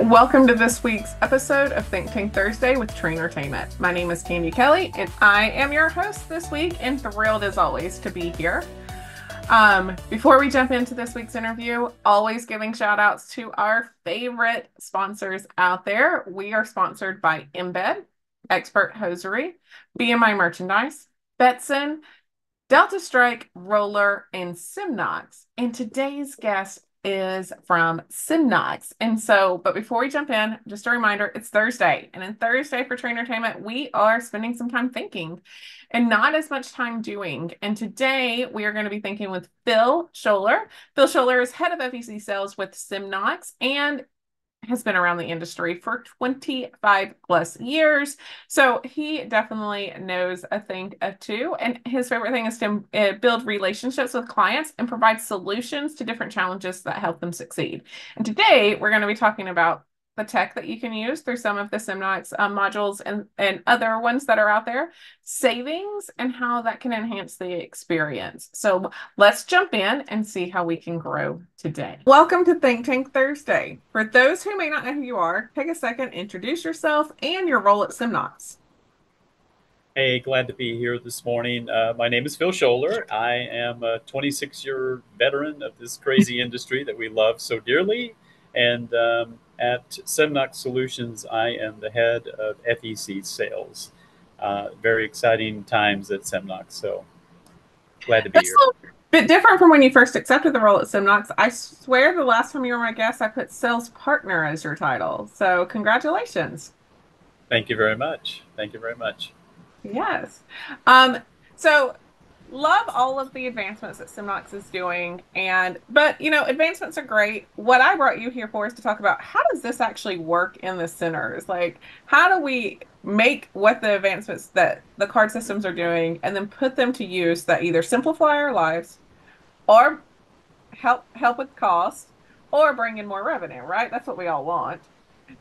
Welcome to this week's episode of ThinkTank Thursday with TrainerTainment. My name is Candy Kelly, and I am your host this week, and thrilled as always to be here. Before we jump into this week's interview, always giving shout outs to our favorite sponsors out there. We are sponsored by Embed, Expert Hosiery, BMI Merchandise, Betson, Delta Strike, Roller, and Semnox. And today's guest is from Semnox. But before we jump in, just a reminder, it's Thursday. And in Thursday for TrainerTainment, we are spending some time thinking and not as much time doing. And today we are going to be thinking with Phil Showler. Phil Showler is head of FEC sales with Semnox and has been around the industry for 25 plus years. So he definitely knows a thing or two. And his favorite thing is to build relationships with clients and provide solutions to different challenges that help them succeed. And today we're going to be talking about the tech that you can use through some of the Semnox modules and other ones that are out there, savings, and how that can enhance the experience. So let's jump in and see how we can grow today. Welcome to Think Tank Thursday. For those who may not know who you are, take a second, introduce yourself and your role at Semnox. Hey, glad to be here this morning. My name is Phil Showler. I am a 26-year veteran of this crazy industry that we love so dearly. And at Semnox Solutions, I am the head of FEC sales. Very exciting times at Semnox, so glad to be That's here. a little bit different from when you first accepted the role at Semnox. I swear the last time you were my guest, I put sales partner as your title. So congratulations. Thank you very much. Thank you very much. Yes. So love all of the advancements that Semnox is doing. But advancements are great. What I brought you here for is to talk about how does this actually work in the centers? Like, how do we make what the advancements that the card systems are doing and then put them to use that either simplify our lives or help with cost or bring in more revenue, right? That's what we all want.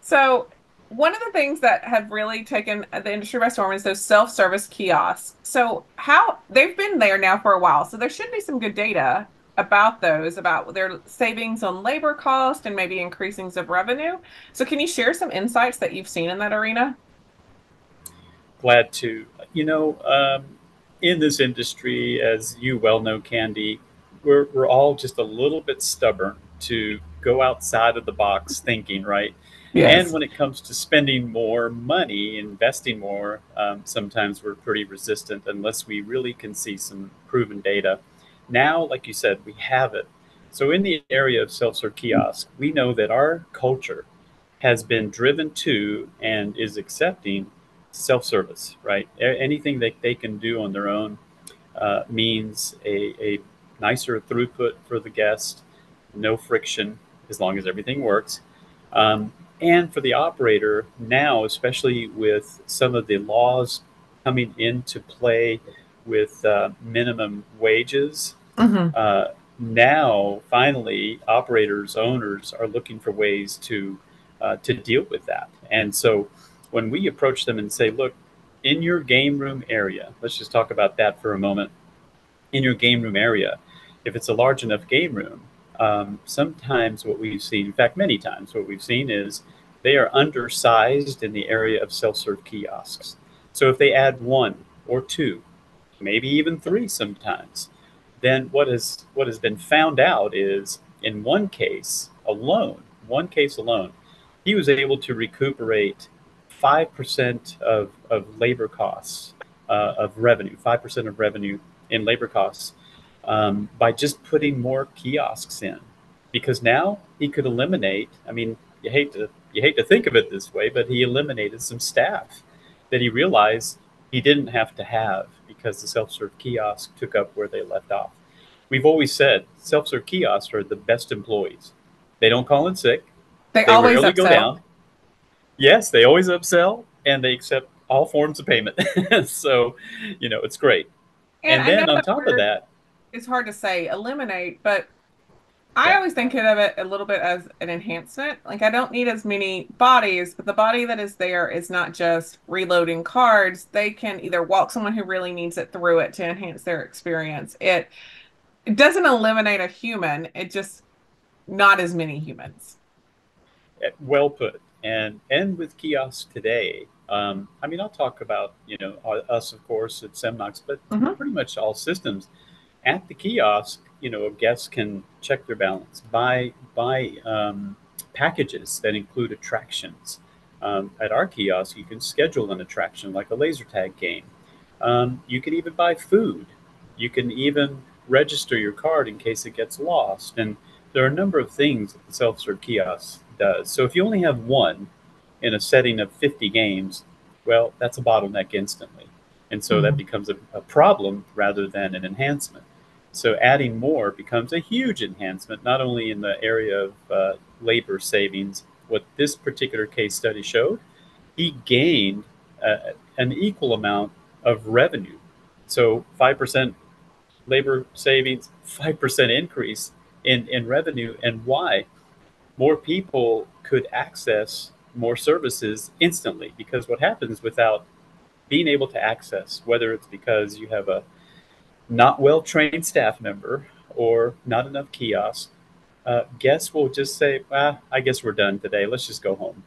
So one of the things that have really taken the industry by storm is those self-service kiosks. So how they've been there now for a while. So there should be some good data about those, about their savings on labor cost and maybe increasings of revenue. So can you share some insights that you've seen in that arena? Glad to. In this industry, as you well know, Candy, we're all just a little bit stubborn to go outside of the box thinking, right? And Yes. when it comes to spending more money, investing more, sometimes we're pretty resistant unless we really can see some proven data. Now, like you said, we have it. So in the area of self-serve kiosks, we know that our culture has been driven to and is accepting self-service, right? Anything that they can do on their own means a nicer throughput for the guest, no friction as long as everything works. And for the operator now, especially with some of the laws coming into play with minimum wages, Hmm. uh, now finally operators, owners are looking for ways to deal with that. And so when we approach them and say, look, in your game room area, let's just talk about that for a moment. In your game room area, if it's a large enough game room, sometimes what we've seen, in fact, many times what we've seen is they are undersized in the area of self-serve kiosks. So if they add one or two, maybe even three sometimes, then what has been found out is in one case alone, he was able to recuperate 5% of labor costs of revenue, 5% of revenue in labor costs by just putting more kiosks in, because now he could eliminate. I mean, you hate to think of it this way, but he eliminated some staff that he realized he didn't have to have because the self-serve kiosk took up where they left off. We've always said self-serve kiosks are the best employees. They don't call in sick. They They always rarely go upsell. down. Yes, they always upsell and they accept all forms of payment. So, it's great. And And I know then on that top of word that, is hard to say eliminate, but I yeah, always think of it a little bit as an enhancement. Like I don't need as many bodies, but the body that is there is not just reloading cards. They can either walk someone who really needs it through it to enhance their experience. It doesn't eliminate a human, it just not as many humans. Well put. And with kiosks today, I mean, I'll talk about, us, of course, at Semnox, but Hmm. pretty much all systems. At the kiosk, a guest can check their balance, buy packages that include attractions. At our kiosk, you can schedule an attraction like a laser tag game. You can even buy food. You can even register your card in case it gets lost. And there are a number of things that the self-serve kiosk does. So if you only have one in a setting of 50 games, well, that's a bottleneck instantly. And so that Hmm. becomes a problem rather than an enhancement. So adding more becomes a huge enhancement, not only in the area of labor savings. What this particular case study showed, he gained an equal amount of revenue. So 5% labor savings, 5% increase in revenue. And why? More people could access more services instantly, because what happens without being able to access, whether it's because you have a not well trained staff member or not enough kiosks, guests will just say, I guess we're done today. Let's just go home.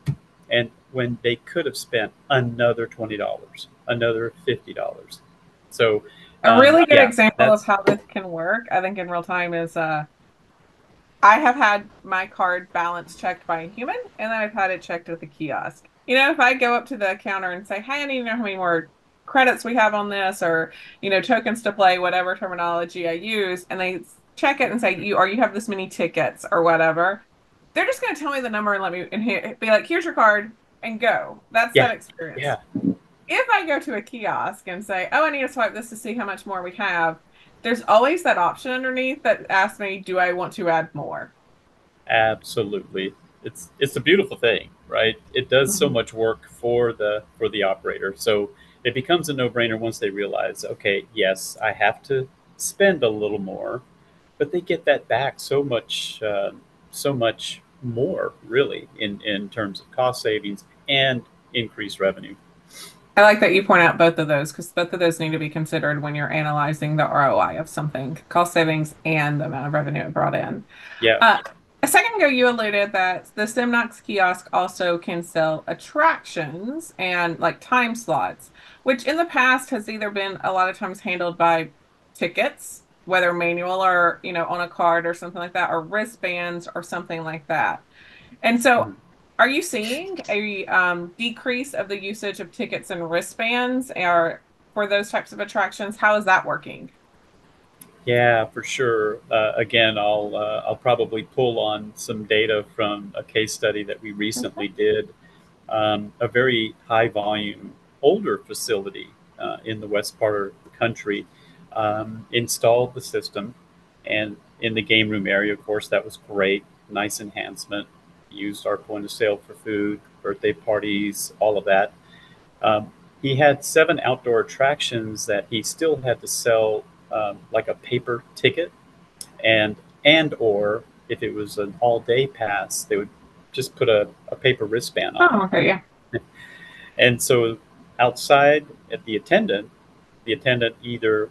And when they could have spent another $20, another $50. So, A really good yeah, example of that's, how this can work, I think, in real time is I have had my card balance checked by a human, and then I've had it checked at the kiosk. If I go up to the counter and say, "Hey, I need to know how many more credits we have on this," or tokens to play, whatever terminology I use, and they check it and say, "You have this many tickets or whatever," they're just going to tell me the number and let me be like, "Here's your card," and go. That's that yeah, experience. yeah, If I go to a kiosk and say, "Oh, I need to swipe this to see how much more we have," there's always that option underneath that asks me, "Do I want to add more?" absolutely. It's a beautiful thing, right? It does so Mhm. much work for the operator. So it becomes a no-brainer once they realize, okay, yes, I have to spend a little more, but they get that back so much more, really, in terms of cost savings and increased revenue. I like that you point out both of those because both of those need to be considered when you're analyzing the ROI of something, cost savings and the amount of revenue it brought in. Yeah. Uh, a second ago, you alluded that the Semnox kiosk also can sell attractions and like time slots, which in the past has either been a lot of times handled by tickets, whether manual or, on a card or something like that, or wristbands or something like that. And so, Mhm. are you seeing a decrease of the usage of tickets and wristbands or for those types of attractions? How is that working? Yeah, for sure. Again, I'll probably pull on some data from a case study that we recently did. A very high volume older facility in the west part of the country installed the system, and in the game room area, of course, that was great. Nice enhancement. Used our point of sale for food, birthday parties, all of that. Um, he had 7 outdoor attractions that he still had to sell, like a paper ticket, and or if it was an all day pass, they would just put a paper wristband on Oh, it. okay, yeah. And so outside at the attendant either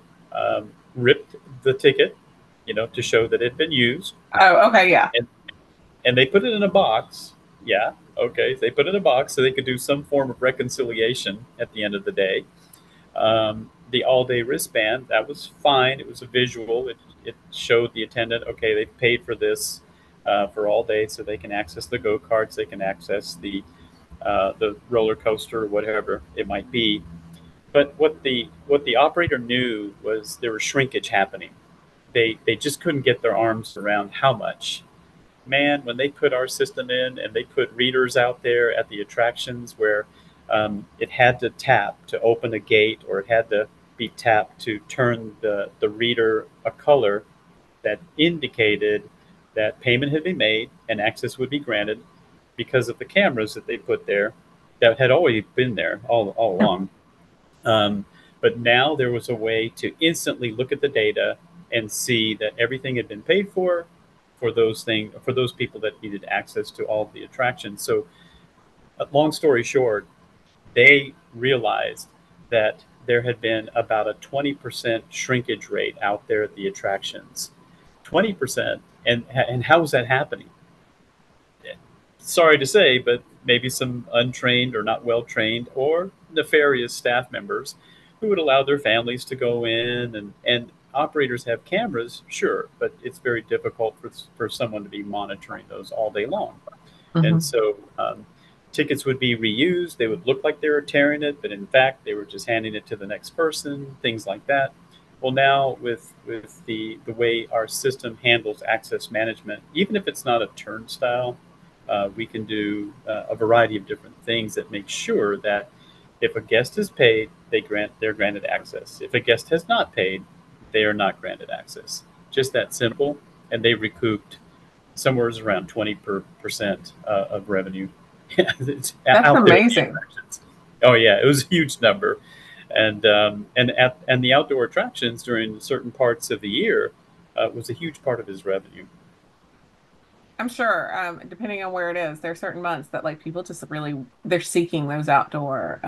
ripped the ticket, to show that it had been used, Oh, okay, yeah. and they put it in a box. Yeah, okay, they put it in a box so they could do some form of reconciliation at the end of the day. The all-day wristband, that was fine. It was a visual. It showed the attendant, okay, they paid for this for all day, so they can access the go karts, they can access the roller coaster, or whatever it might be. But what the operator knew was there was shrinkage happening. They just couldn't get their arms around how much. Man, when they put our system in and they put readers out there at the attractions where it had to tap to open a gate, or it had to be tapped to turn the reader a color that indicated that payment had been made and access would be granted, because of the cameras that they put there that had always been there all along. Um, but now there was a way to instantly look at the data and see that everything had been paid for those people that needed access to all of the attractions. So, long story short, they realized that there had been about a 20% shrinkage rate out there at the attractions. 20%. And how was that happening? sorry to say, but maybe some untrained or not well trained or nefarious staff members who would allow their families to go in, and operators have cameras, sure, but it's very difficult for someone to be monitoring those all day long. And Mhm. so tickets would be reused. They would look like they were tearing it, but in fact, they were just handing it to the next person, things like that. Well, now with the way our system handles access management, even if it's not a turnstile, we can do a variety of different things that make sure that if a guest is paid, they're granted access. If a guest has not paid, they are not granted access. Just that simple, and they recouped somewhere around 20% of revenue. That's Out there at the amazing. attractions. Oh yeah, it was a huge number, and the outdoor attractions during certain parts of the year was a huge part of his revenue. I'm sure, depending on where it is, there are certain months that like people just really they're seeking those outdoor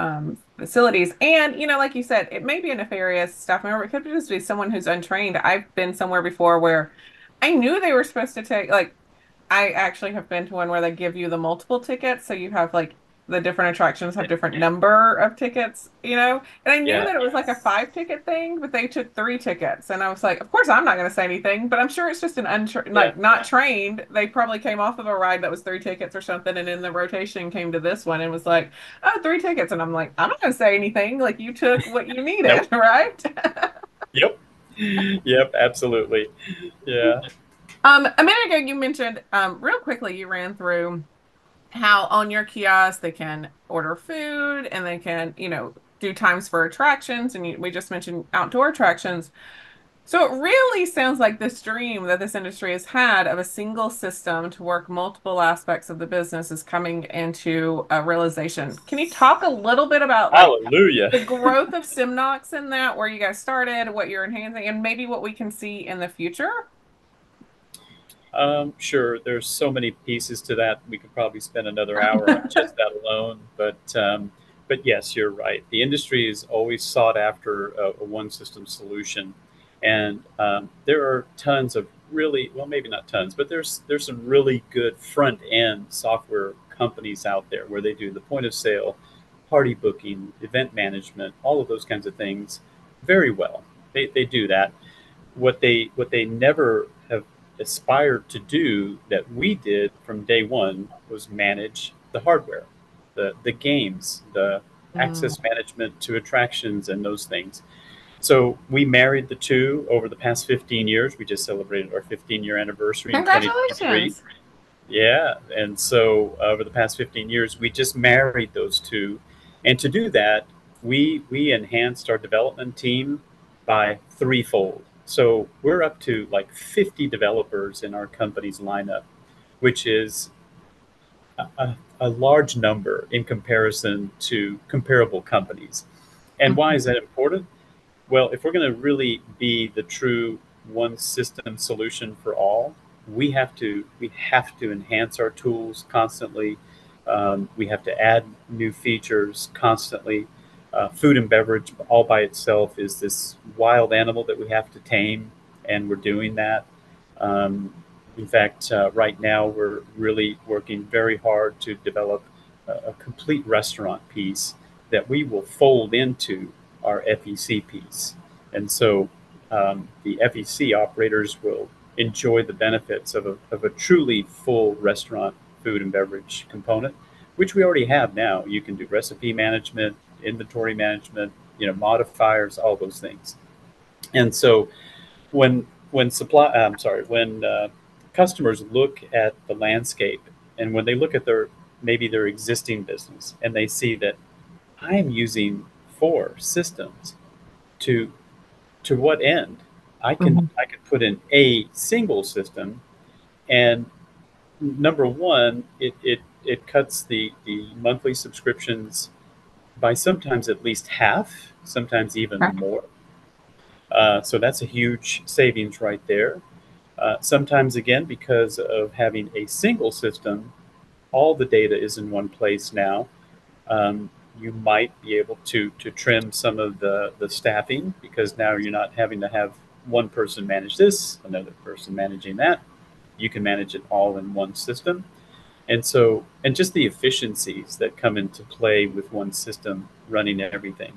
facilities. And like you said, it may be a nefarious staff member. It could just be someone who's untrained. I've been somewhere before where I knew they were supposed to take like I actually have been to one where they give you the multiple tickets, so you have like the different attractions have different number of tickets. And I knew Yeah, that it was like a 5 ticket thing, but they took 3 tickets, and I was like, of course I'm not going to say anything, but I'm sure it's just an yeah, like not trained. They probably came off of a ride that was 3 tickets or something, and in the rotation came to this one and was like, oh, 3 tickets, and I'm like, I'm not going to say anything. Like you took what you needed, nope, right? yep, yep, absolutely, yeah. A minute ago you mentioned real quickly you ran through how on your kiosk they can order food and they can, do times for attractions. And we just mentioned outdoor attractions. So it really sounds like this dream that this industry has had of a single system to work multiple aspects of the business is coming into a realization. Can you talk a little bit about like Hallelujah. the growth of Semnox in that, where you guys started, what you're enhancing, and maybe what we can see in the future? Sure, there's so many pieces to that. We could probably spend another hour on just that alone. But yes, you're right. The industry is always sought after a one system solution, and there are tons of really well, maybe not tons, but there's some really good front end software companies out there where they do the point of sale, party booking, event management, all of those kinds of things very well. They do that. What they never have aspired to do that we did from day one was manage the hardware, the games, the Mm. access management to attractions and those things. So we married the two over the past 15 years. We just celebrated our 15-year anniversary in 2023. Congratulations. Yeah, and so over the past 15 years, we just married those two. And to do that, we enhanced our development team by threefold. So we're up to like 50 developers in our company's lineup, which is a large number in comparison to comparable companies. And why is that important? Well, if we're going to really be the true one system solution for all, we have to enhance our tools constantly. We have to add new features constantly. Food and beverage all by itself is this wild animal that we have to tame, and we're doing that. Um, in fact, right now we're really working very hard to develop a complete restaurant piece that we will fold into our FEC piece. And so the FEC operators will enjoy the benefits of a truly full restaurant food and beverage component, which we already have now. You can do recipe management, inventory management, modifiers, all those things. And so when customers look at the landscape, and when they look at maybe their existing business and they see that I'm using 4 systems, to what end? Mhm. I can put in a single system, and number one, it cuts the monthly subscriptions by sometimes at least half, sometimes even more. So that's a huge savings right there. Sometimes, again, because of having a single system, all the data is in one place now. You might be able to trim some of the staffing, because now you're not having to have one person manage this, another person managing that. You can manage it all in one system. And so, and just the efficiencies that come into play with one system running everything.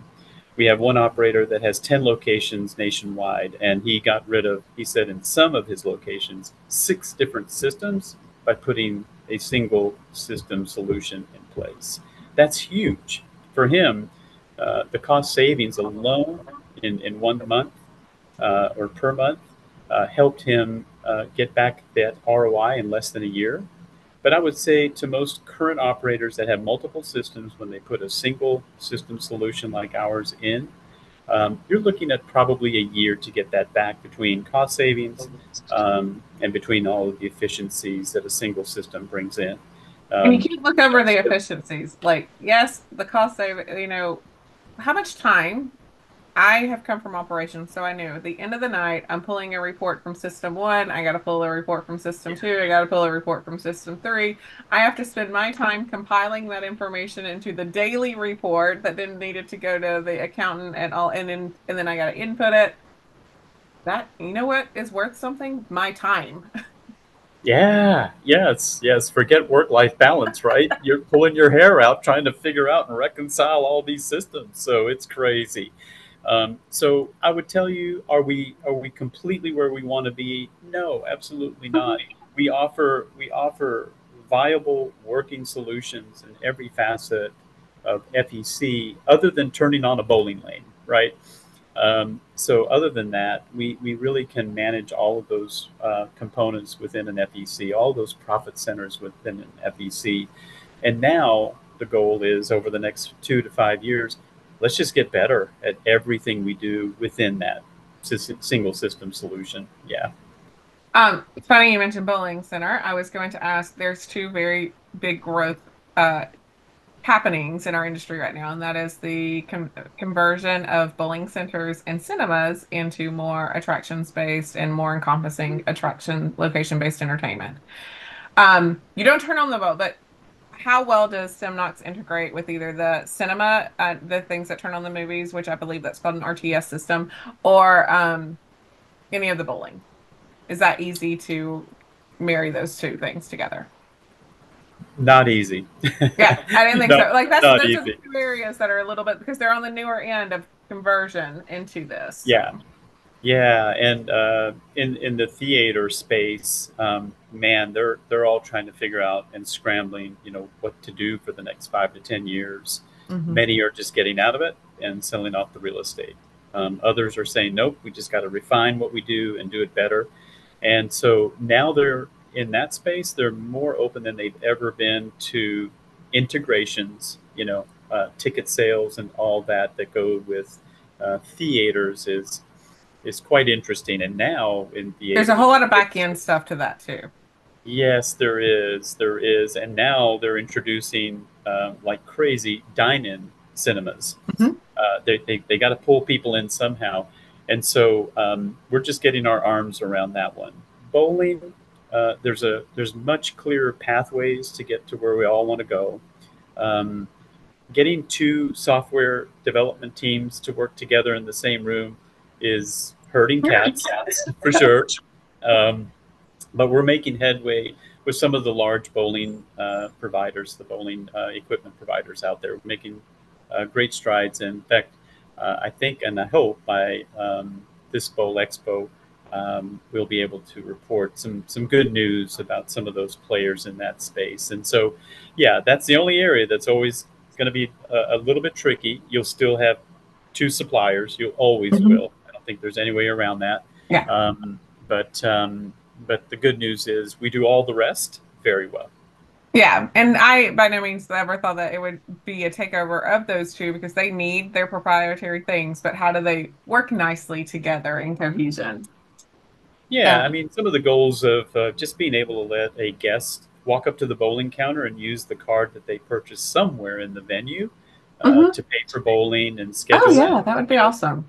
We have one operator that has 10 locations nationwide, and he got rid of, he said, in some of his locations, 6 different systems by putting a single system solution in place. That's huge. For him, the cost savings alone in 1 month or per month helped him get back that ROI in less than a year. But I would say to most current operators that have multiple systems, when they put a single system solution like ours in, you're looking at probably a year to get that back between cost savings and between all of the efficiencies that a single system brings in. And you Um, can't look over the efficiencies. Like, yes, the cost save, how much time I have come from operations, so I knew at the end of the night, I'm pulling a report from system one. I got to pull a report from system two. I got to pull a report from system three. I have to spend my time compiling that information into the daily report that then needed to go to the accountant and all, and then I got to input it. That, you know what is worth something? My time. Yeah, yes, yes. Forget work-life balance, right? You're pulling your hair out trying to figure out and reconcile all these systems. So it's crazy. So I would tell you, are we completely where we want to be? No, absolutely not. We offer viable working solutions in every facet of FEC, other than turning on a bowling lane, right? So other than that, we really can manage all of those components within an FEC, all those profit centers within an FEC. And now the goal is over the next 2 to 5 years, let's just get better at everything we do within that single system solution. Yeah. It's funny you mentioned bowling center. I was going to ask, there's two very big growth uh, happenings in our industry right now, and that is the conversion of bowling centers and cinemas into more attractions based and more encompassing attraction location based entertainment. You don't turn on the boat, but how well does Semnox integrate with either the cinema, the things that turn on the movies, which I believe that's called an RTS system, or any of the bowling? Is that easy to marry those two things together? Not easy. Yeah, I didn't think No, so. Like that's not those are the easy. two areas that are a little bit because they're on the newer end of conversion into this. Yeah. So, Yeah, and in the theater space, man, they're all trying to figure out and scrambling, what to do for the next 5 to 10 years. mhm. Many are just getting out of it and selling off the real estate. Others are saying, nope, we just got to refine what we do and do it better. And so now they're in that space. They're more open than they've ever been to integrations, ticket sales and all that go with theaters is quite interesting. And now in There's a theaters, whole lot of back end stuff to that too. yes, there is, and now they're introducing like crazy dine-in cinemas. Mhm. They got to pull people in somehow, and so we're just getting our arms around that one. Bowling, there's much clearer pathways to get to where we all want to go. Um, Getting two software development teams to work together in the same room is herding cats for sure. Um, but we're making headway with some of the large bowling providers, the bowling equipment providers out there. We're making great strides. In fact, I think and I hope by this Bowl Expo, we'll be able to report some good news about some of those players in that space. And so, yeah, that's the only area that's always going to be a little bit tricky. You'll still have two suppliers. You always Mhm. will. I don't think there's any way around that. Yeah. Um, but the good news is we do all the rest very well. Yeah. And I by no means ever thought that it would be a takeover of those two because they need their proprietary things, but how do they work nicely together in cohesion? Yeah, I Um, mean, some of the goals of just being able to let a guest walk up to the bowling counter and use the card that they purchased somewhere in the venue mhm. to pay for bowling and Oh schedule in. yeah, that would be awesome.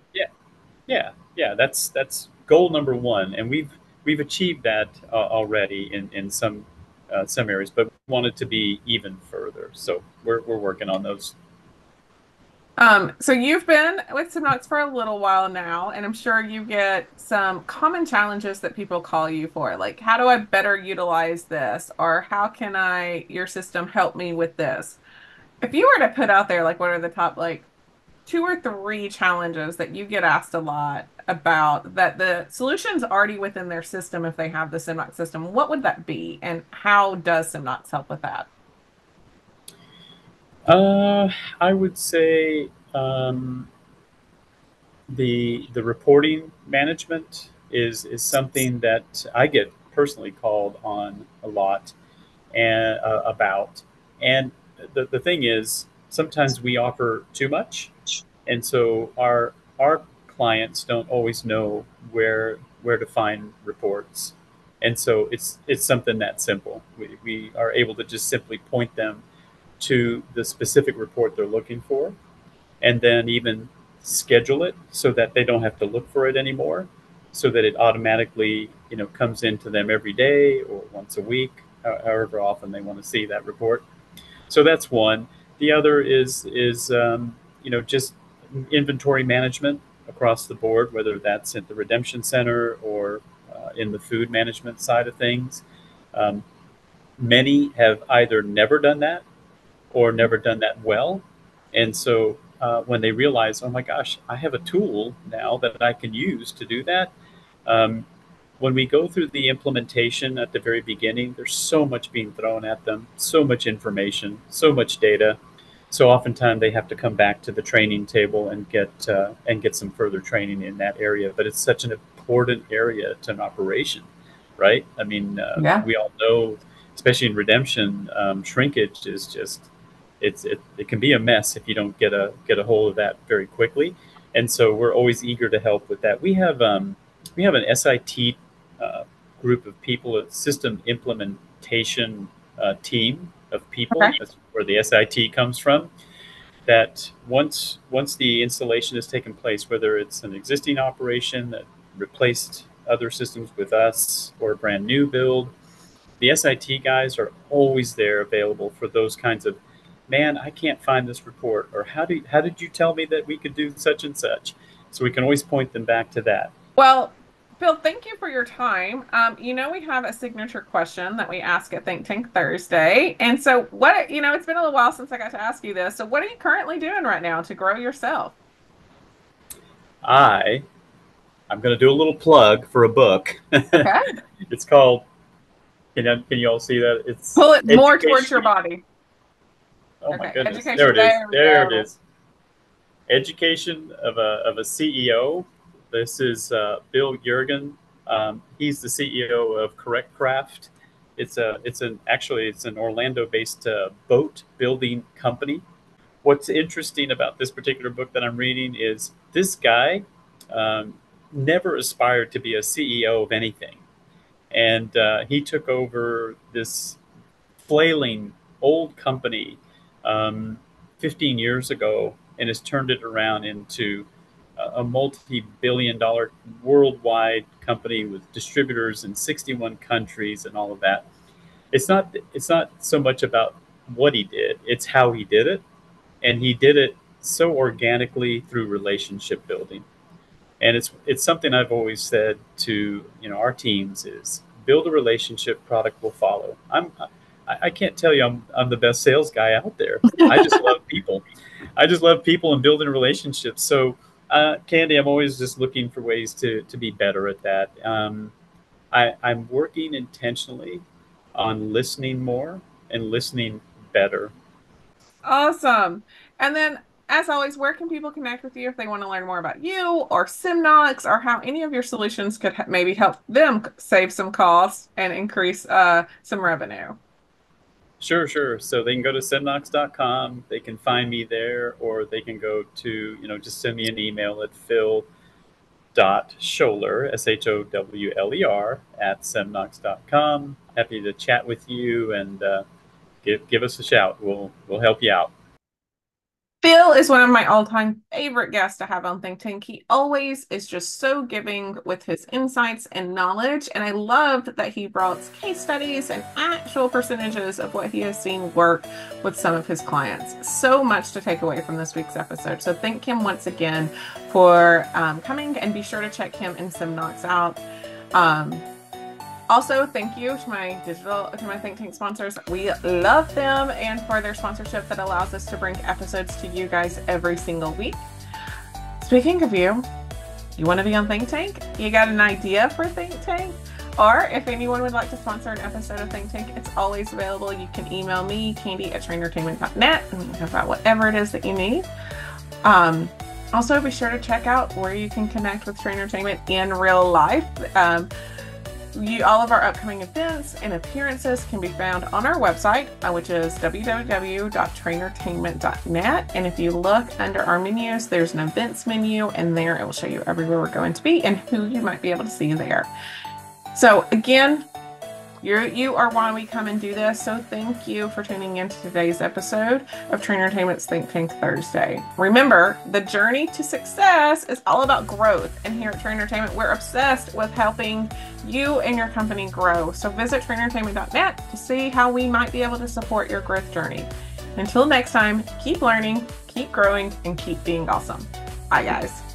Yeah, yeah. That's goal number one, and we've achieved that already in some areas, but we want it to be even further. So we're working on those. So you've been with Semnox for a little while now, and I'm sure you get some common challenges that people call you for, like how do I better utilize this, or how can your system help me with this? If you were to put out there, like what are the top like two or three challenges that you get asked a lot about that the solution's already within their system if they have the Semnox system, what would that be, and how does Semnox help with that? Uh, I would say the reporting management is something that I get personally called on a lot and about. And the thing is, sometimes we offer too much, and so our clients don't always know where to find reports. And so it's something that simple. We are able to just simply point them to the specific report they're looking for, and then even schedule it so that they don't have to look for it anymore, so that it automatically comes into them every day or once a week, however often they want to see that report. So that's one. The other is just inventory management across the board, whether that's at the redemption center or in the food management side of things. Um, Many have either never done that or never done that well. And so when they realize, oh my gosh, I have a tool now that I can use to do that. Um, when we go through the implementation at the very beginning, there's so much being thrown at them, so much information, so much data. So oftentimes they have to come back to the training table and get some further training in that area. But it's such an important area to an operation, right? I mean, Yeah. we all know, especially in redemption, shrinkage is just it can be a mess if you don't get a hold of that very quickly. And so we're always eager to help with that. We have an SIT uh, group of people, a system implementation team of people. Okay. That's where the SIT comes from. That once the installation has taken place, whether it's an existing operation that replaced other systems with us or a brand new build, the SIT guys are always there available for those kinds of, man, I can't find this report, or how did you tell me that we could do such and such? So we can always point them back to that. Well, Phil, thank you for your time. We have a signature question that we ask at Think Tank Thursday. And so it's been a little while since I got to ask you this. So what are you currently doing right now to grow yourself? I I'm going to do a little plug for a book. Okay. It's called. Can you all see that? It's Pull it more towards your education. body. Oh my Okay. goodness! There Education. it is. There we There it go. is. Education of a CEO. This is Bill Jurgen. He's the CEO of Correct Craft. It's an Orlando-based boat building company. What's interesting about this particular book that I'm reading is this guy um, never aspired to be a CEO of anything, and he took over this flailing old company um, 15 years ago and has turned it around into a multi-billion dollar worldwide company with distributors in 61 countries and all of that. It's not so much about what he did, it's how he did it. And he did it so organically through relationship building. And it's something I've always said to our teams is build a relationship, product will follow. I can't tell you I'm the best sales guy out there. I just love people. I just love people and building relationships. So Candy, I'm always just looking for ways to be better at that. I'm working intentionally on listening more and listening better. Awesome. And then, as always, where can people connect with you if they want to learn more about you or Simnox or how any of your solutions could maybe help them save some costs and increase some revenue? Sure, sure. So they can go to semnox.com. They can find me there, or they can go to, just send me an email at phil.showler, Showler, at semnox.com. Happy to chat with you and give us a shout. We'll help you out. Phil is one of my all-time favorite guests to have on Think Tank. He always is just so giving with his insights and knowledge, and I loved that he brought case studies and actual percentages of what he has seen work with some of his clients. So much to take away from this week's episode. So thank him once again for coming, and be sure to check him and Semnox out. Also, thank you to my Think Tank sponsors. We love them, and for their sponsorship that allows us to bring episodes to you guys every single week. Speaking of you want to be on Think Tank? You got an idea for Think Tank? Or if anyone would like to sponsor an episode of Think Tank, it's always available. You can email me, Candy@TrainerTainment.net, and you can have whatever it is that you need. Also, be sure to check out where you can connect with TrainerTainment in real life. All of our upcoming events and appearances can be found on our website, which is www.TrainerTainment.net. And if you look under our menus, there's an events menu, and there it will show you everywhere we're going to be and who you might be able to see there. So again, you are why we come and do this. So thank you for tuning in to today's episode of TrainerTainment's Think Tank Thursday. Remember, the journey to success is all about growth. And here at TrainerTainment, we're obsessed with helping you and your company grow. So visit TrainerTainment.net to see how we might be able to support your growth journey. Until next time, keep learning, keep growing, and keep being awesome. Bye, guys.